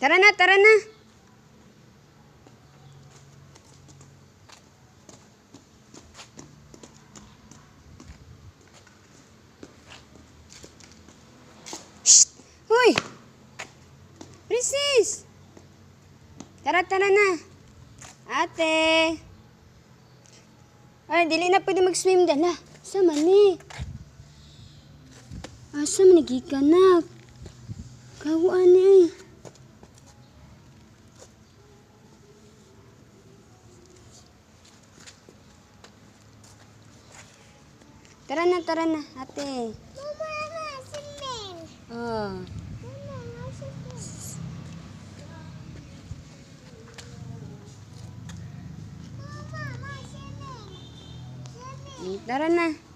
Tara na, tara na. Shh! Hoy! Princess! Tara, tara na. Ate! Ay, dili na pwede mag-swim dala. Sama ni. Asa man nagikanak? Kawaan ni. Tara na, ate. Mama, swimming. Oh. Mama, swimming. Mama, swimming. Tara na.